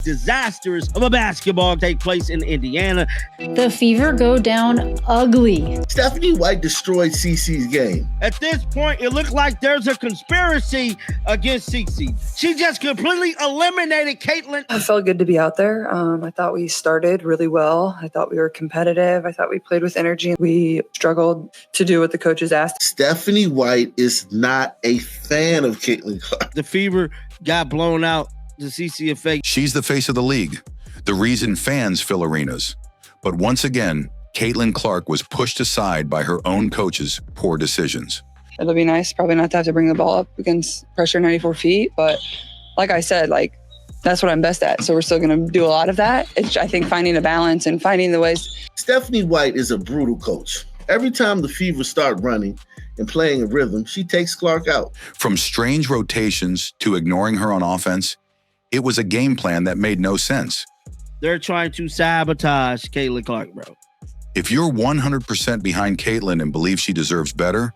disasters of a basketball take place in Indiana. The Fever go down ugly. Stephanie White destroyed CeCe's game. At this point, it looked like there's a conspiracy against CeCe. She just completely eliminated Caitlyn. It felt good to be out there. I thought we started really well. I thought we were competitive. I thought we played with energy. We struggled to do what the coaches asked. Stephanie White is not a fan of Caitlyn Clark. The Fever got blown out. The CeCe effect. She's the face of the league, the reason fans fill arenas. But once again, Caitlyn Clark was pushed aside by her own coach's poor decisions. It'll be nice probably not to have to bring the ball up against pressure 94 feet. But like I said, that's what I'm best at. So we're still going to do a lot of that. It's, I think, finding a balance and finding the ways. Stephanie White is a brutal coach. Every time the Fever start running and playing a rhythm, she takes Clark out. From strange rotations to ignoring her on offense, it was a game plan that made no sense. They're trying to sabotage Caitlyn Clark, bro. If you're 100% behind Caitlyn and believe she deserves better,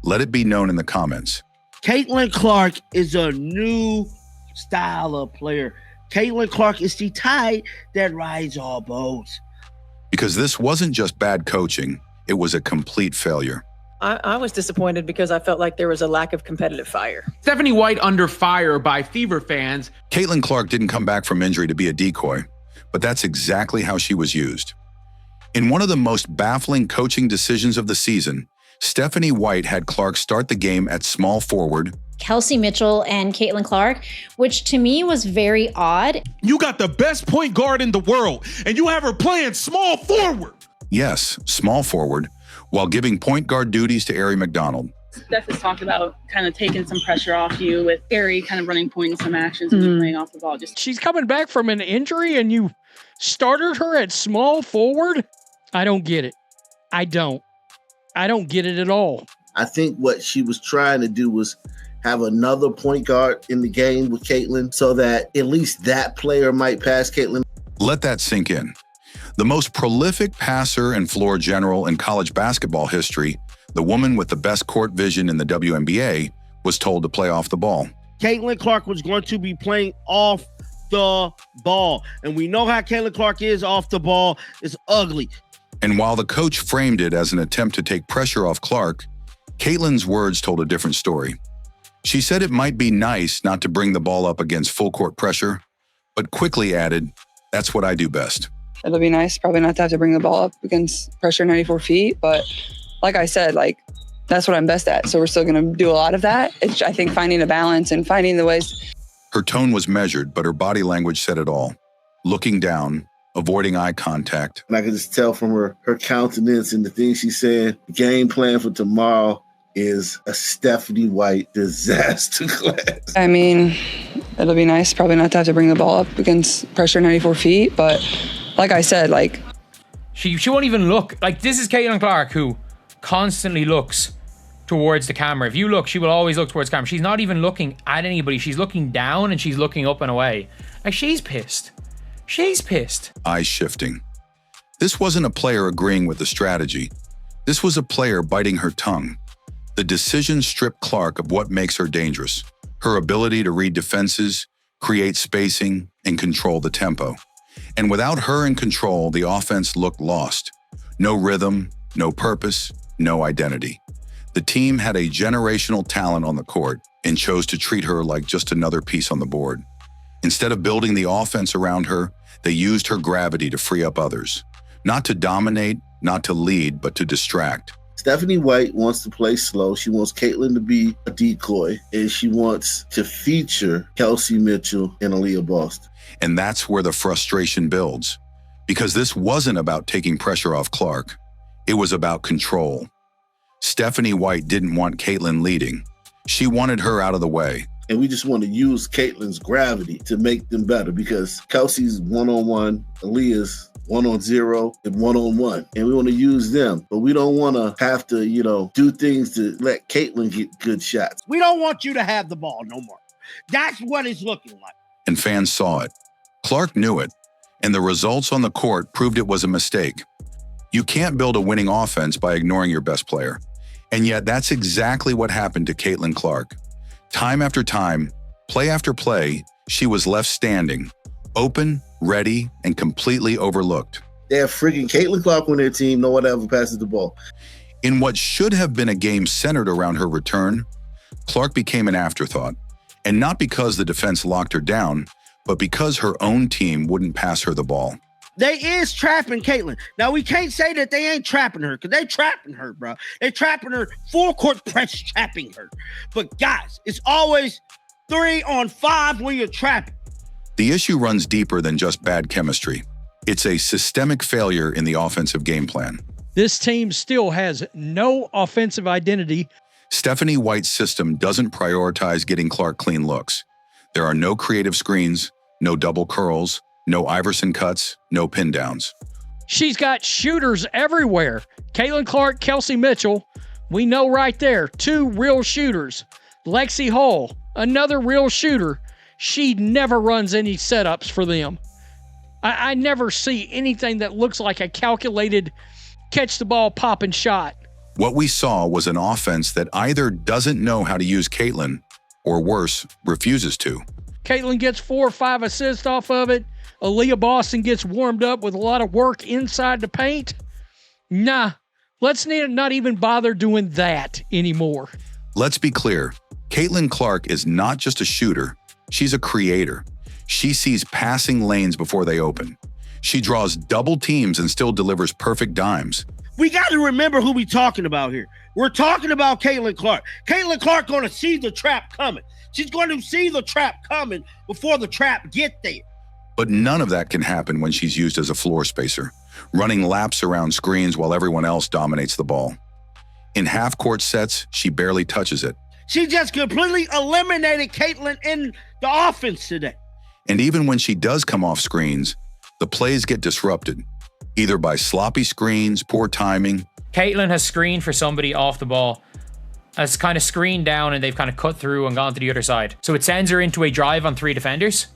let it be known in the comments. Caitlyn Clark is a new style of player. Caitlyn Clark is the tide that rides all boats. Because this wasn't just bad coaching, it was a complete failure. I was disappointed because I felt like there was a lack of competitive fire. Stephanie White under fire by Fever fans. Caitlyn Clark didn't come back from injury to be a decoy, but that's exactly how she was used. In one of the most baffling coaching decisions of the season, Stephanie White had Clark start the game at small forward. Kelsey Mitchell and Caitlyn Clark, which to me was very odd. You got the best point guard in the world, and you have her playing small forward. Yes, small forward, while giving point guard duties to Aari McDonald. Steph has talked about kind of taking some pressure off you with Aari kind of running point and some actions and just playing off the ball. She's coming back from an injury and you started her at small forward? I don't get it. I don't get it at all. I think what she was trying to do was have another point guard in the game with Caitlyn so that at least that player might pass Caitlyn. Let that sink in. The most prolific passer and floor general in college basketball history, the woman with the best court vision in the WNBA, was told to play off the ball. Caitlyn Clark was going to be playing off the ball. And we know how Caitlyn Clark is off the ball. It's ugly. And while the coach framed it as an attempt to take pressure off Clark, Caitlyn's words told a different story. She said it might be nice not to bring the ball up against full court pressure, but quickly added, "That's what I do best." It'll be nice probably not to have to bring the ball up against pressure 94 feet. But like I said, that's what I'm best at. So we're still going to do a lot of that. It's, I think, finding a balance and finding the ways. Her tone was measured, but her body language said it all. Looking down, avoiding eye contact. And I could just tell from her countenance and the things she said, the game plan for tomorrow is a Stephanie White disaster class. I mean, it'll be nice probably not to have to bring the ball up against pressure 94 feet. But like I said, She won't even look. This is Caitlyn Clark, who constantly looks towards the camera. If you look, she will always look towards the camera. She's not even looking at anybody. She's looking down and she's looking up and away. She's pissed. She's pissed. Eyes shifting. This wasn't a player agreeing with the strategy. This was a player biting her tongue. The decision stripped Clark of what makes her dangerous: her ability to read defenses, create spacing, and control the tempo. And without her in control, the offense looked lost. No rhythm, no purpose, no identity. The team had a generational talent on the court and chose to treat her like just another piece on the board. Instead of building the offense around her, they used her gravity to free up others. Not to dominate, not to lead, but to distract. Stephanie White wants to play slow. She wants Caitlyn to be a decoy, and she wants to feature Kelsey Mitchell and Aaliyah Boston. And that's where the frustration builds. Because this wasn't about taking pressure off Clark. It was about control. Stephanie White didn't want Caitlyn leading. She wanted her out of the way. And we just want to use Caitlyn's gravity to make them better because Kelsey's one-on-one, Aaliyah's 1-on-0 and 1-on-1. And we want to use them, but we don't want to have to, do things to let Caitlyn get good shots. We don't want you to have the ball no more. That's what it's looking like. And fans saw it. Clark knew it. And the results on the court proved it was a mistake. You can't build a winning offense by ignoring your best player. And yet that's exactly what happened to Caitlyn Clark. Time after time, play after play, she was left standing, Open, ready, and completely overlooked. They have freaking Caitlyn Clark on their team. No one ever passes the ball. In what should have been a game centered around her return, Clark became an afterthought. And not because the defense locked her down, but because her own team wouldn't pass her the ball. They is trapping Caitlyn. Now, we can't say that they ain't trapping her, because they trapping her, bro. They trapping her, full court press trapping her. But guys, it's always 3-on-5 when you're trapping. The issue runs deeper than just bad chemistry. It's a systemic failure in the offensive game plan. This team still has no offensive identity. Stephanie White's system doesn't prioritize getting Clark clean looks. There are no creative screens, no double curls, no Iverson cuts, no pin downs. She's got shooters everywhere. Caitlyn Clark, Kelsey Mitchell, we know right there, 2 real shooters. Lexi Hall, another real shooter. She never runs any setups for them. I never see anything that looks like a calculated catch the ball, pop and shot. What we saw was an offense that either doesn't know how to use Caitlyn, or worse, refuses to. Caitlyn gets 4 or 5 assists off of it. Aaliyah Boston gets warmed up with a lot of work inside the paint. Nah, let's not even bother doing that anymore. Let's be clear. Caitlyn Clark is not just a shooter. She's a creator. She sees passing lanes before they open. She draws double teams and still delivers perfect dimes. We got to remember who we talking about here. We're talking about Caitlyn Clark. Caitlyn Clark going to see the trap coming. She's going to see the trap coming before the trap get there. But none of that can happen when she's used as a floor spacer, running laps around screens while everyone else dominates the ball. In half-court sets, she barely touches it. She just completely eliminated Caitlyn in the offense today. And even when she does come off screens, the plays get disrupted, either by sloppy screens, poor timing. Caitlyn has screened for somebody off the ball, has kind of screened down, and they've kind of cut through and gone to the other side. So it sends her into a drive on 3 defenders,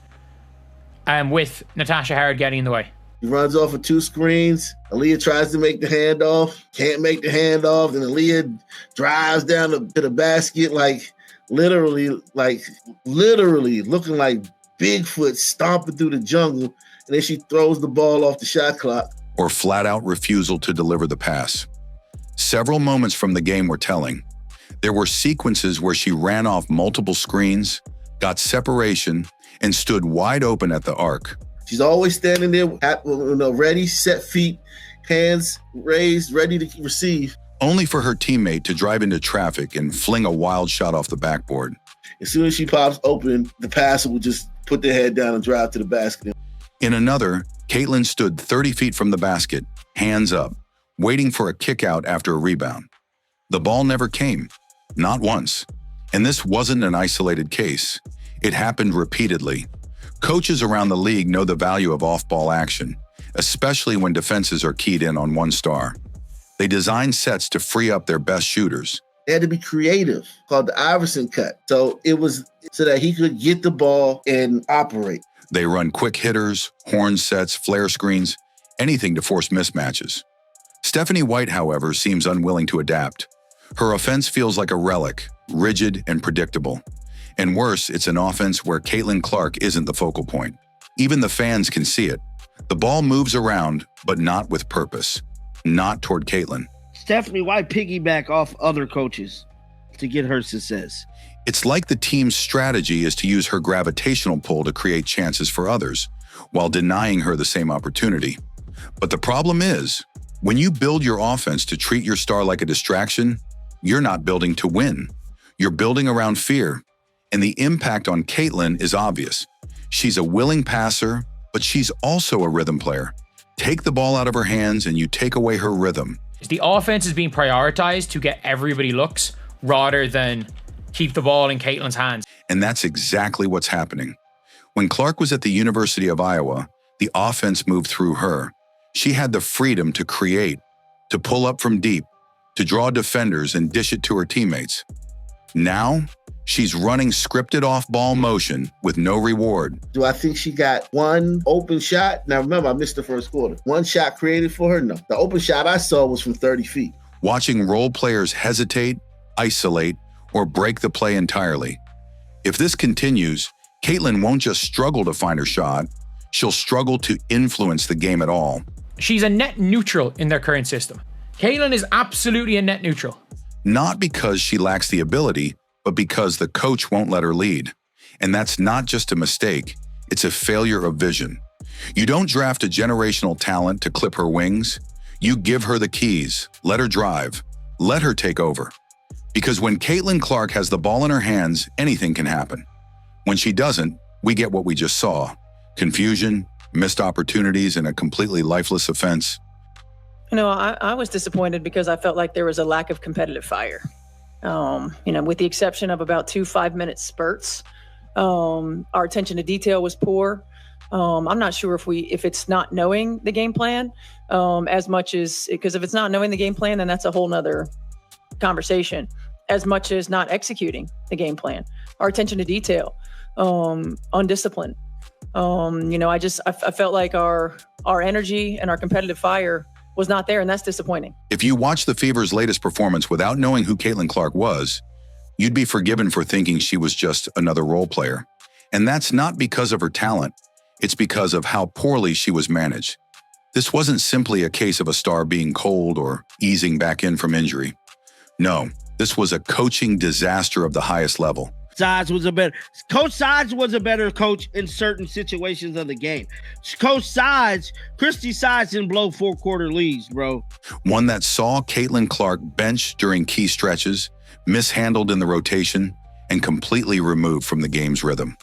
with Natasha Howard getting in the way. He runs off of 2 screens. Aaliyah tries to make the handoff, can't make the handoff. Then Aaliyah drives down to the basket, literally looking like Bigfoot stomping through the jungle. And then she throws the ball off the shot clock. Or flat-out refusal to deliver the pass. Several moments from the game were telling. There were sequences where she ran off multiple screens, got separation, and stood wide open at the arc. She's always standing there, ready, set feet, hands raised, ready to receive. Only for her teammate to drive into traffic and fling a wild shot off the backboard. As soon as she pops open, the passer will just put their head down and drive to the basket. In another, Caitlyn stood 30 feet from the basket, hands up, waiting for a kick out after a rebound. The ball never came, not once. And this wasn't an isolated case. It happened repeatedly. Coaches around the league know the value of off-ball action, especially when defenses are keyed in on one star. They design sets to free up their best shooters. They had to be creative, called the Iverson cut. So it was so that he could get the ball and operate. They run quick hitters, horn sets, flare screens, anything to force mismatches. Stephanie White, however, seems unwilling to adapt. Her offense feels like a relic, rigid and predictable. And worse, it's an offense where Caitlyn Clark isn't the focal point. Even the fans can see it. The ball moves around, but not with purpose. Not toward Caitlyn. Stephanie White piggyback off other coaches to get her success. It's like the team's strategy is to use her gravitational pull to create chances for others, while denying her the same opportunity. But the problem is, when you build your offense to treat your star like a distraction, you're not building to win. You're building around fear. And the impact on Caitlyn is obvious. She's a willing passer, but she's also a rhythm player. Take the ball out of her hands and you take away her rhythm. The offense is being prioritized to get everybody looks rather than keep the ball in Caitlyn's hands. And that's exactly what's happening. When Clark was at the University of Iowa, the offense moved through her. She had the freedom to create, to pull up from deep, to draw defenders and dish it to her teammates. Now, she's running scripted off-ball motion with no reward. Do I think she got one open shot? Now, remember, I missed the first quarter. One shot created for her? No. The open shot I saw was from 30 feet. Watching role players hesitate, isolate, or break the play entirely. If this continues, Caitlyn won't just struggle to find her shot, she'll struggle to influence the game at all. She's a net neutral in their current system. Caitlyn is absolutely a net neutral. Not because she lacks the ability, but because the coach won't let her lead. And that's not just a mistake, it's a failure of vision. You don't draft a generational talent to clip her wings. You give her the keys, let her drive, let her take over. Because when Caitlyn Clark has the ball in her hands, anything can happen. When she doesn't, we get what we just saw. Confusion, missed opportunities, and a completely lifeless offense. I was disappointed because I felt like there was a lack of competitive fire. With the exception of about 2 5-minute spurts, our attention to detail was poor. I'm not sure if it's not knowing the game plan as much as, because if it's not knowing the game plan, then that's a whole nother conversation, as much as not executing the game plan. Our attention to detail, undisciplined. I felt like our energy and our competitive fire was not there, and that's disappointing. If you watch the Fever's latest performance without knowing who Caitlyn Clark was, you'd be forgiven for thinking she was just another role player. And that's not because of her talent. It's because of how poorly she was managed. This wasn't simply a case of a star being cold or easing back in from injury. No, this was a coaching disaster of the highest level. Coach Sides was a better coach in certain situations of the game. Christy Sides didn't blow 4-quarter leads, bro. One that saw Caitlyn Clark benched during key stretches, mishandled in the rotation, and completely removed from the game's rhythm.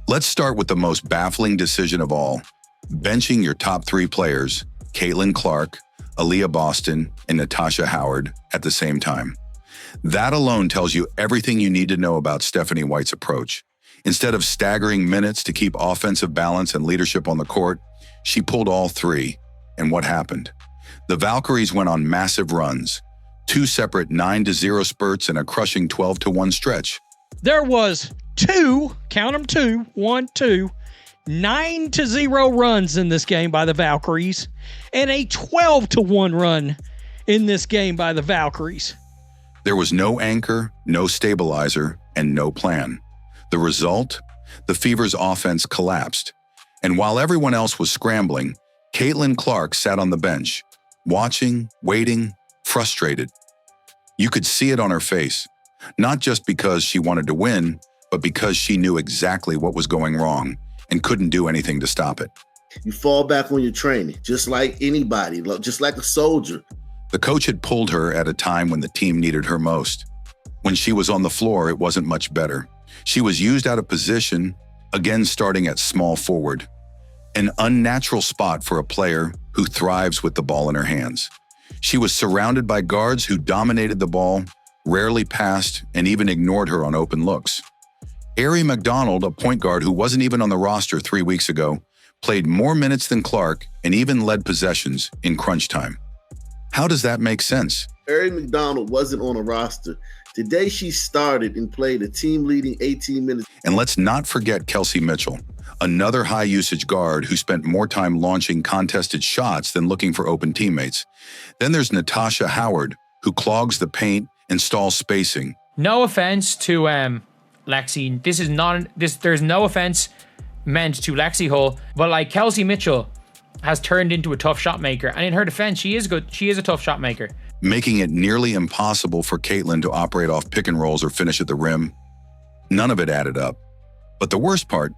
Let's start with the most baffling decision of all, benching your top 3 players, Caitlyn Clark, Aaliyah Boston, and Natasha Howard, at the same time. That alone tells you everything you need to know about Stephanie White's approach. Instead of staggering minutes to keep offensive balance and leadership on the court, she pulled all 3. And what happened? The Valkyries went on massive runs, 2 separate 9-0 spurts and a crushing 12-1 stretch. There was 2, count them 2, 1, 2, 9-0 runs in this game by the Valkyries, and a 12-1 run in this game by the Valkyries. There was no anchor, no stabilizer, and no plan. The result? The Fever's offense collapsed. And while everyone else was scrambling, Caitlyn Clark sat on the bench, watching, waiting, frustrated. You could see it on her face, not just because she wanted to win, but because she knew exactly what was going wrong and couldn't do anything to stop it. You fall back on your training, just like anybody, just like a soldier. The coach had pulled her at a time when the team needed her most. When she was on the floor, it wasn't much better. She was used out of position, again starting at small forward. An unnatural spot for a player who thrives with the ball in her hands. She was surrounded by guards who dominated the ball, rarely passed, and even ignored her on open looks. Ari McDonald, a point guard who wasn't even on the roster 3 weeks ago, played more minutes than Clark and even led possessions in crunch time. How does that make sense? Ari McDonald wasn't on a roster. Today she started and played a team-leading 18 minutes. And let's not forget Kelsey Mitchell, another high-usage guard who spent more time launching contested shots than looking for open teammates. Then there's Natasha Howard, who clogs the paint and stalls spacing. No offense to Lexi. There's no offense meant to Lexi Hull, but like Kelsey Mitchell has turned into a tough shot maker. And in her defense, she is good. She is a tough shot maker. Making it nearly impossible for Caitlyn to operate off pick and rolls or finish at the rim. None of it added up. But the worst part,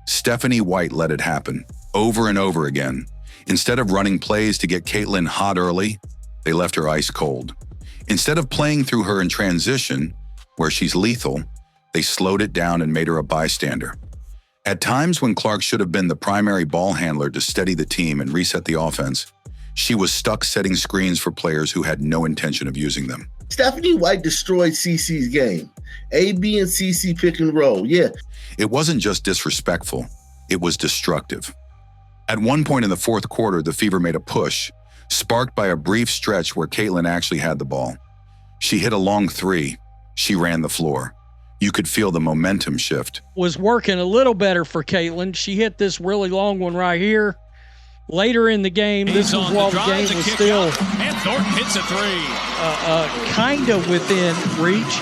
Stephanie White let it happen over and over again. Instead of running plays to get Caitlyn hot early, they left her ice cold. Instead of playing through her in transition, where she's lethal, they slowed it down and made her a bystander. At times when Clark should have been the primary ball handler to steady the team and reset the offense, she was stuck setting screens for players who had no intention of using them. Stephanie White destroyed CC's game. AB and CC pick and roll, yeah. It wasn't just disrespectful, it was destructive. At one point in the 4th quarter, the Fever made a push, sparked by a brief stretch where Caitlyn actually had the ball. She hit a long 3. She ran the floor. You could feel the momentum shift. Was working a little better for Caitlyn. She hit this really long one right here. Later in the game, this was while the game was still and Thornton hits a 3. Kind of within reach.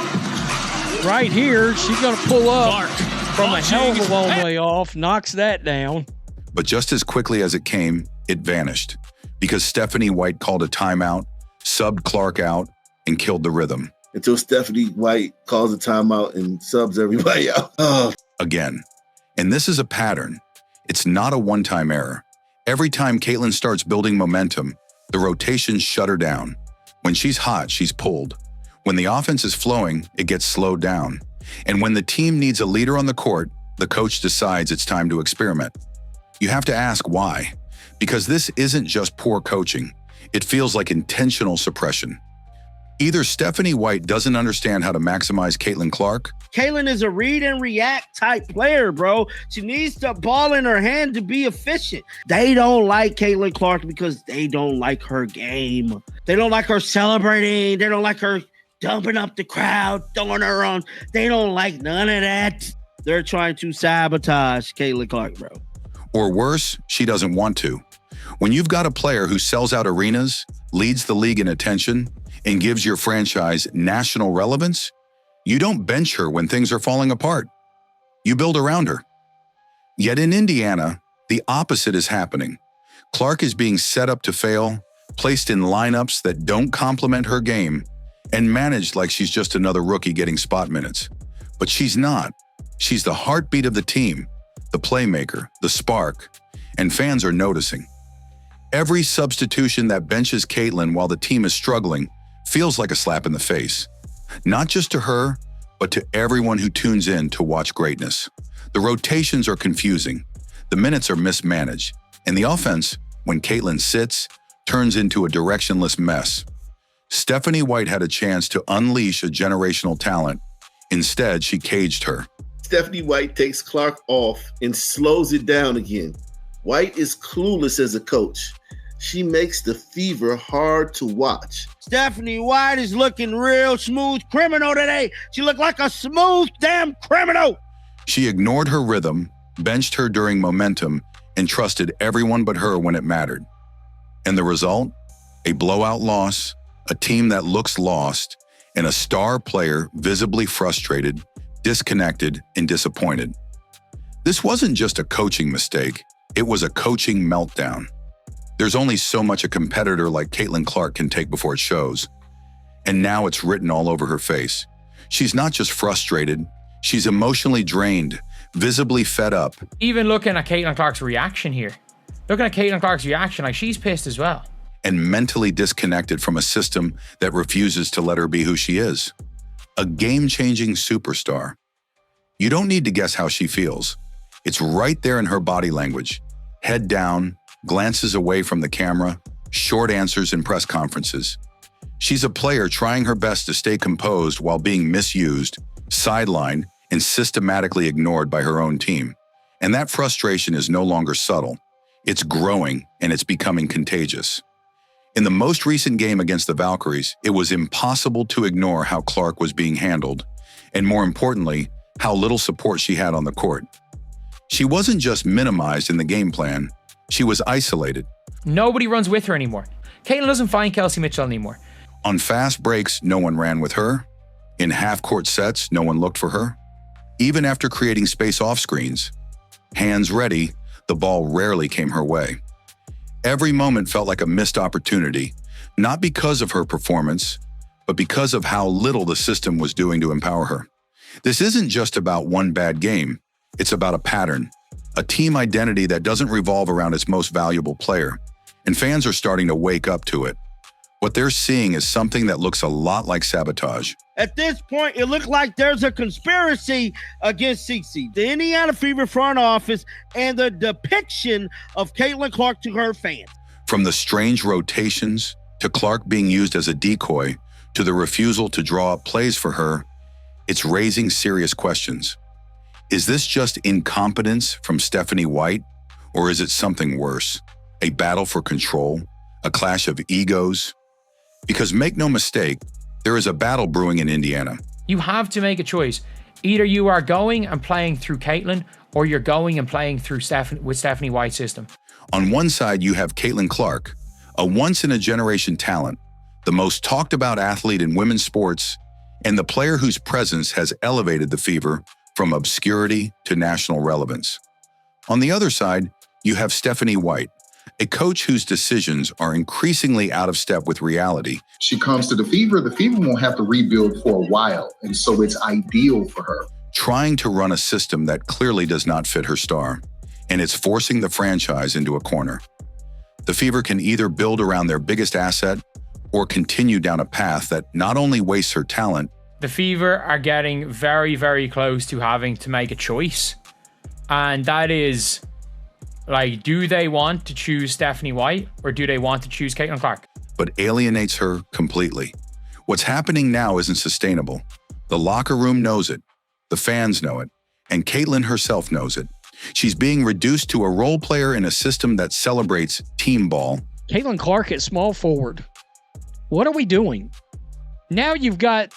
Right here, she's going to pull up from a hell of a long way off, knocks that down. But just as quickly as it came, it vanished because Stephanie White called a timeout, subbed Clark out, and killed the rhythm. Until Stephanie White calls a timeout and subs everybody out. Oh. Again. And this is a pattern. It's not a one-time error. Every time Caitlyn starts building momentum, the rotations shut her down. When she's hot, she's pulled. When the offense is flowing, it gets slowed down. And when the team needs a leader on the court, the coach decides it's time to experiment. You have to ask why. Because this isn't just poor coaching. It feels like intentional suppression. Either Stephanie White doesn't understand how to maximize Caitlyn Clark. Caitlyn is a read and react type player, bro. She needs the ball in her hand to be efficient. They don't like Caitlyn Clark because they don't like her game. They don't like her celebrating. They don't like her dumping up the crowd, throwing her on. They don't like none of that. They're trying to sabotage Caitlyn Clark, bro. Or worse, she doesn't want to. When you've got a player who sells out arenas, leads the league in attention, and gives your franchise national relevance, you don't bench her when things are falling apart. You build around her. Yet in Indiana, the opposite is happening. Clark is being set up to fail, placed in lineups that don't complement her game, and managed like she's just another rookie getting spot minutes. But she's not. She's the heartbeat of the team, the playmaker, the spark, and fans are noticing. Every substitution that benches Caitlyn while the team is struggling feels like a slap in the face. Not just to her, but to everyone who tunes in to watch greatness. The rotations are confusing, the minutes are mismanaged, and the offense, when Caitlyn sits, turns into a directionless mess. Stephanie White had a chance to unleash a generational talent. Instead, she caged her. Stephanie White takes Clark off and slows it down again. White is clueless as a coach. She makes the fever hard to watch. Stephanie White is looking real smooth criminal today. She looked like a smooth damn criminal. She ignored her rhythm, benched her during momentum, and trusted everyone but her when it mattered. And the result? A blowout loss, a team that looks lost, and a star player visibly frustrated, disconnected, and disappointed. This wasn't just a coaching mistake, it was a coaching meltdown. There's only so much a competitor like Caitlyn Clark can take before it shows. And now it's written all over her face. She's not just frustrated, she's emotionally drained, visibly fed up. Even looking at Caitlyn Clark's reaction here. Looking at Caitlyn Clark's reaction, like she's pissed as well. And mentally disconnected from a system that refuses to let her be who she is. A game-changing superstar. You don't need to guess how she feels. It's right there in her body language. Head down, glances away from the camera, short answers in press conferences. She's a player trying her best to stay composed while being misused, sidelined, and systematically ignored by her own team. And that frustration is no longer subtle. It's growing and it's becoming contagious. In the most recent game against the Valkyries, it was impossible to ignore how Clark was being handled, and more importantly, how little support she had on the court. She wasn't just minimized in the game plan, she was isolated. Nobody runs with her anymore. Caitlyn doesn't find Kelsey Mitchell anymore. On fast breaks, no one ran with her. In half-court sets, no one looked for her. Even after creating space off screens, hands ready, the ball rarely came her way. Every moment felt like a missed opportunity, not because of her performance, but because of how little the system was doing to empower her. This isn't just about one bad game. It's about a pattern, a team identity that doesn't revolve around its most valuable player, and fans are starting to wake up to it. What they're seeing is something that looks a lot like sabotage. At this point, it looked like there's a conspiracy against Cece, the Indiana Fever front office, and the depiction of Caitlyn Clark to her fans. From the strange rotations, to Clark being used as a decoy, to the refusal to draw up plays for her, it's raising serious questions. Is this just incompetence from Stephanie White, or is it something worse? A battle for control? A clash of egos? Because make no mistake, there is a battle brewing in Indiana. You have to make a choice. Either you are going and playing through Caitlyn, or you're going and playing through Stephanie White's system. On one side, you have Caitlyn Clark, a once-in-a-generation talent, the most talked-about athlete in women's sports, and the player whose presence has elevated the Fever from obscurity to national relevance. On the other side, You have Stephanie White, a coach whose decisions are increasingly out of step with reality. She comes to the Fever won't have to rebuild for a while, and so it's ideal for her. Trying to run a system that clearly does not fit her star, and it's forcing the franchise into a corner. The Fever can either build around their biggest asset or continue down a path that not only wastes her talent. The Fever are getting very, very close to having to make a choice. And that is, like, do they want to choose Stephanie White or do they want to choose Caitlyn Clark? But alienates her completely. What's happening now isn't sustainable. The locker room knows it, the fans know it, and Caitlyn herself knows it. She's being reduced to a role player in a system that celebrates team ball. Caitlyn Clark at small forward. What are we doing? Now you've got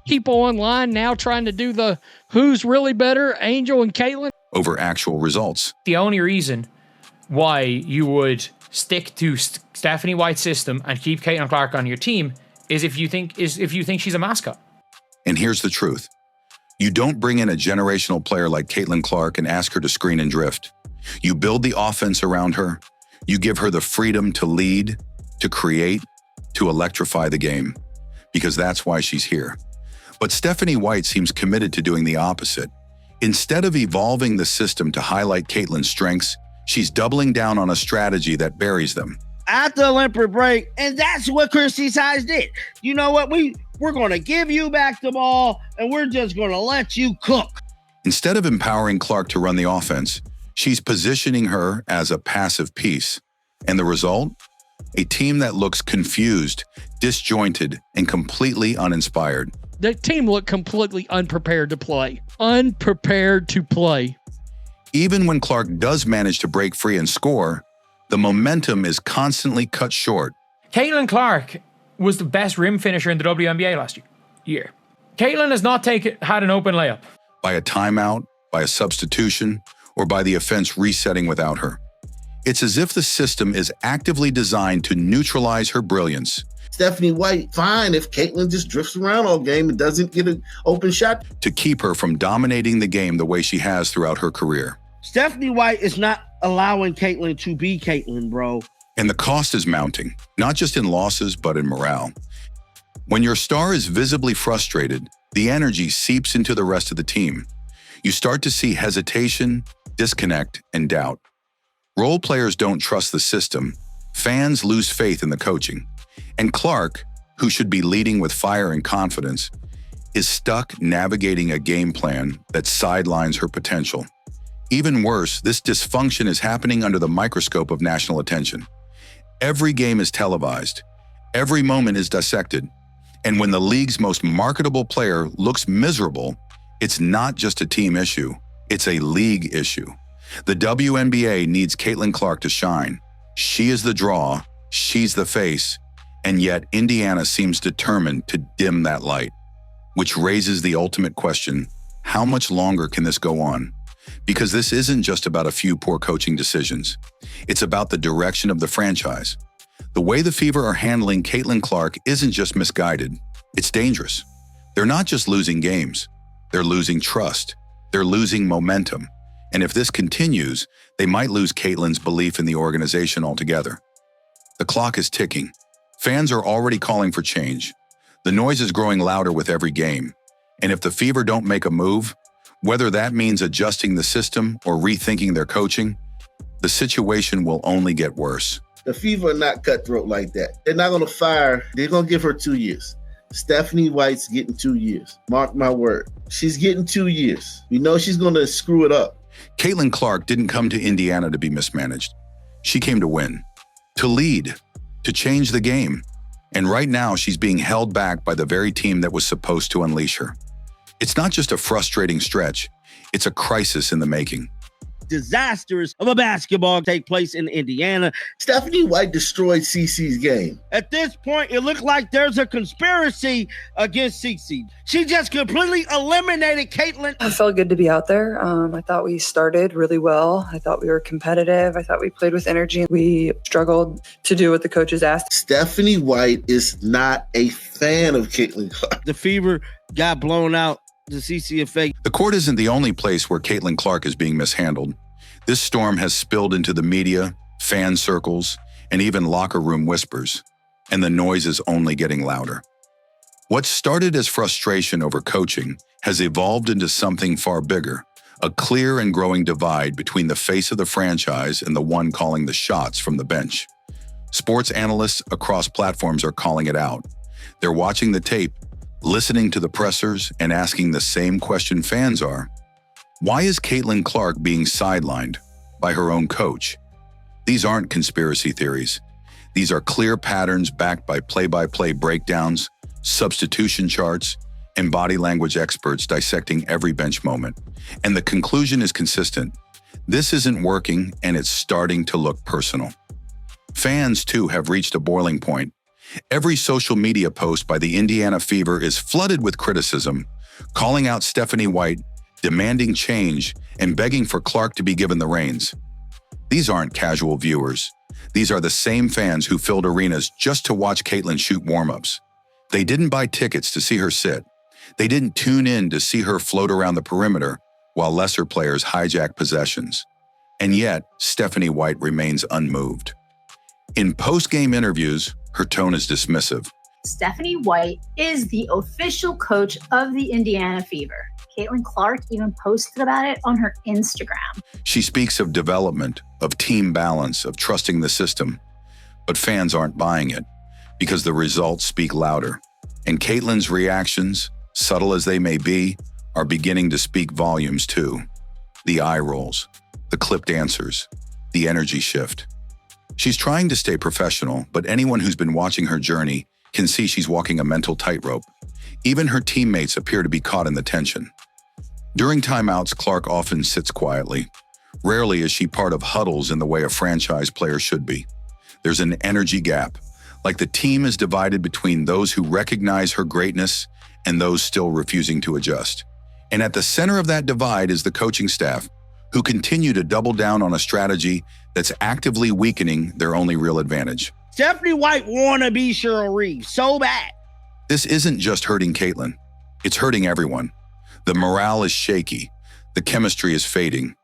people online now trying to do the who's really better, Angel and Caitlyn, over actual results. The only reason why you would stick to Stephanie White's system and keep Caitlyn Clark on your team is if you think she's a mascot. And here's the truth. You don't bring in a generational player like Caitlyn Clark and ask her to screen and drift. You build the offense around her. You give her the freedom to lead, to create, to electrify the game, because that's why she's here. But Stephanie White seems committed to doing the opposite. Instead of evolving the system to highlight Caitlyn's strengths, she's doubling down on a strategy that buries them. After the Olympic break, and that's what Christy Size did. You know what? We're going to give you back the ball, and we're just going to let you cook. Instead of empowering Clark to run the offense, she's positioning her as a passive piece. And the result? A team that looks confused, disjointed, and completely uninspired. The team looked completely unprepared to play. Unprepared to play. Even when Clark does manage to break free and score, the momentum is constantly cut short. Caitlyn Clark was the best rim finisher in the WNBA last year. Caitlyn has not had an open layup. By a timeout, by a substitution, or by the offense resetting without her. It's as if the system is actively designed to neutralize her brilliance. Stephanie White, fine if Caitlyn just drifts around all game and doesn't get an open shot. To keep her from dominating the game the way she has throughout her career. Stephanie White is not allowing Caitlyn to be Caitlyn, bro. And the cost is mounting, not just in losses, but in morale. When your star is visibly frustrated, the energy seeps into the rest of the team. You start to see hesitation, disconnect, and doubt. Role players don't trust the system. Fans lose faith in the coaching. And Clark, who should be leading with fire and confidence, is stuck navigating a game plan that sidelines her potential. Even worse, this dysfunction is happening under the microscope of national attention. Every game is televised. Every moment is dissected. And when the league's most marketable player looks miserable, it's not just a team issue, it's a league issue. The WNBA needs Caitlyn Clark to shine. She is the draw, she's the face, and yet Indiana seems determined to dim that light. Which raises the ultimate question, how much longer can this go on? Because this isn't just about a few poor coaching decisions. It's about the direction of the franchise. The way the Fever are handling Caitlyn Clark isn't just misguided, it's dangerous. They're not just losing games, they're losing trust, they're losing momentum. And if this continues, they might lose Caitlyn's belief in the organization altogether. The clock is ticking. Fans are already calling for change. The noise is growing louder with every game. And if the Fever don't make a move, whether that means adjusting the system or rethinking their coaching, the situation will only get worse. The Fever are not cutthroat like that. They're not going to fire. They're going to give her 2 years. Stephanie White's getting 2 years. Mark my word. She's getting 2 years. We know she's going to screw it up. Caitlyn Clark didn't come to Indiana to be mismanaged. She came to win, to lead, to change the game. And right now, she's being held back by the very team that was supposed to unleash her. It's not just a frustrating stretch, it's a crisis in the making. Disasters of a basketball take place in Indiana. Stephanie White destroyed CeCe's game. At this point, it looked like there's a conspiracy against CeCe. She just completely eliminated Caitlyn. It felt good to be out there. I thought we started really well. I thought we were competitive. I thought we played with energy. We struggled to do what the coaches asked. Stephanie White is not a fan of Caitlyn Clark. The Fever got blown out. The CCFA. The court isn't the only place where Caitlyn Clark is being mishandled. This storm has spilled into the media, fan circles, and even locker room whispers, and the noise is only getting louder. What started as frustration over coaching has evolved into something far bigger, a clear and growing divide between the face of the franchise and the one calling the shots from the bench. Sports analysts across platforms are calling it out. They're watching the tape, listening to the pressers, and asking the same question fans are. Why is Caitlyn Clark being sidelined by her own coach? These aren't conspiracy theories. These are clear patterns backed by play-by-play breakdowns, substitution charts, and body language experts dissecting every bench moment. And the conclusion is consistent. This isn't working, and it's starting to look personal. Fans, too, have reached a boiling point. Every social media post by the Indiana Fever is flooded with criticism, calling out Stephanie White, demanding change, and begging for Clark to be given the reins. These aren't casual viewers. These are the same fans who filled arenas just to watch Caitlyn shoot warm-ups. They didn't buy tickets to see her sit. They didn't tune in to see her float around the perimeter while lesser players hijack possessions. And yet, Stephanie White remains unmoved. In post-game interviews, her tone is dismissive. Stephanie White is the official coach of the Indiana Fever. Caitlyn Clark even posted about it on her Instagram. She speaks of development, of team balance, of trusting the system. But fans aren't buying it because the results speak louder. And Caitlyn's reactions, subtle as they may be, are beginning to speak volumes too. The eye rolls, the clipped answers, the energy shift. She's trying to stay professional, but anyone who's been watching her journey can see she's walking a mental tightrope. Even her teammates appear to be caught in the tension. During timeouts, Clark often sits quietly. Rarely is she part of huddles in the way a franchise player should be. There's an energy gap, like the team is divided between those who recognize her greatness and those still refusing to adjust. And at the center of that divide is the coaching staff, who continue to double down on a strategy that's actively weakening their only real advantage. Stephanie White wanna be Cheryl Reeves so bad. This isn't just hurting Caitlyn. It's hurting everyone. The morale is shaky. The chemistry is fading.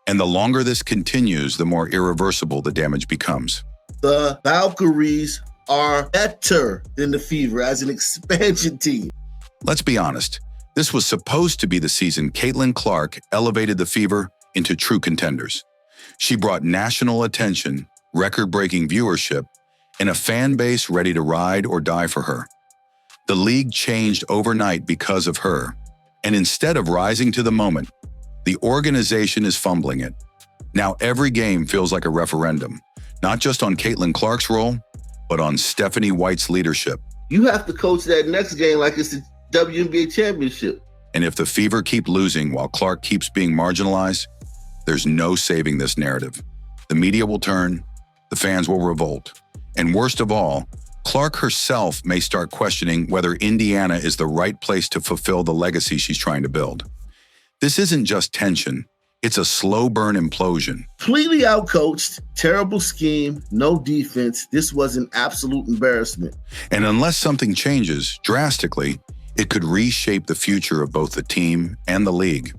And the longer this continues, the more irreversible the damage becomes. The Valkyries are better than the Fever as an expansion team. Let's be honest. This was supposed to be the season Caitlyn Clark elevated the Fever into true contenders. She brought national attention, record-breaking viewership, and a fan base ready to ride or die for her. The league changed overnight because of her. And instead of rising to the moment, the organization is fumbling it. Now every game feels like a referendum, not just on Caitlyn Clark's role, but on Stephanie White's leadership. You have to coach that next game like it's the WNBA championship. And if the Fever keep losing while Clark keeps being marginalized, there's no saving this narrative. The media will turn, the fans will revolt, and worst of all, Clark herself may start questioning whether Indiana is the right place to fulfill the legacy she's trying to build. This isn't just tension, it's a slow burn implosion. Completely outcoached, terrible scheme, no defense. This was an absolute embarrassment. And unless something changes drastically, it could reshape the future of both the team and the league.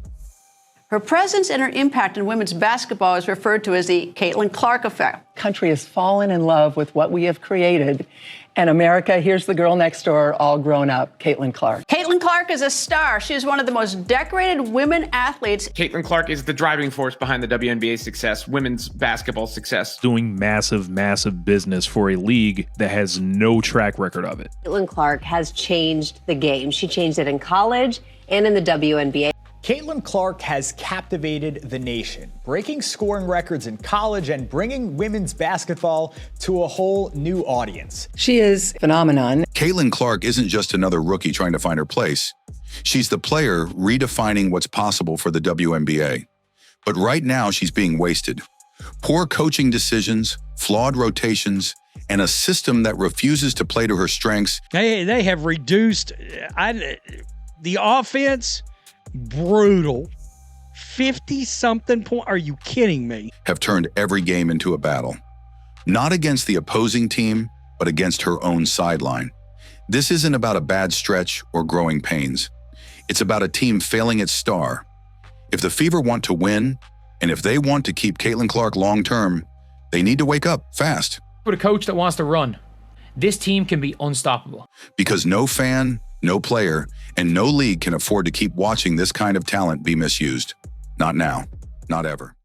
Her presence and her impact in women's basketball is referred to as the Caitlyn Clark effect. Country has fallen in love with what we have created. And America, here's the girl next door, all grown up, Caitlyn Clark. Caitlyn Clark is a star. She is one of the most decorated women athletes. Caitlyn Clark is the driving force behind the WNBA success, women's basketball success. Doing massive, massive business for a league that has no track record of it. Caitlyn Clark has changed the game. She changed it in college and in the WNBA. Caitlyn Clark has captivated the nation, breaking scoring records in college and bringing women's basketball to a whole new audience. She is a phenomenon. Caitlyn Clark isn't just another rookie trying to find her place. She's the player redefining what's possible for the WNBA. But right now, she's being wasted. Poor coaching decisions, flawed rotations, and a system that refuses to play to her strengths. They have reduced the offense. Brutal. 50-something point. Are you kidding me? Have turned every game into a battle. Not against the opposing team, but against her own sideline. This isn't about a bad stretch or growing pains. It's about a team failing its star. If the Fever want to win, And if they want to keep Caitlyn Clark long-term, they need to wake up fast. With a coach that wants to run, this team can be unstoppable. Because no fan, no player, and no league can afford to keep watching this kind of talent be misused. Not now, not ever.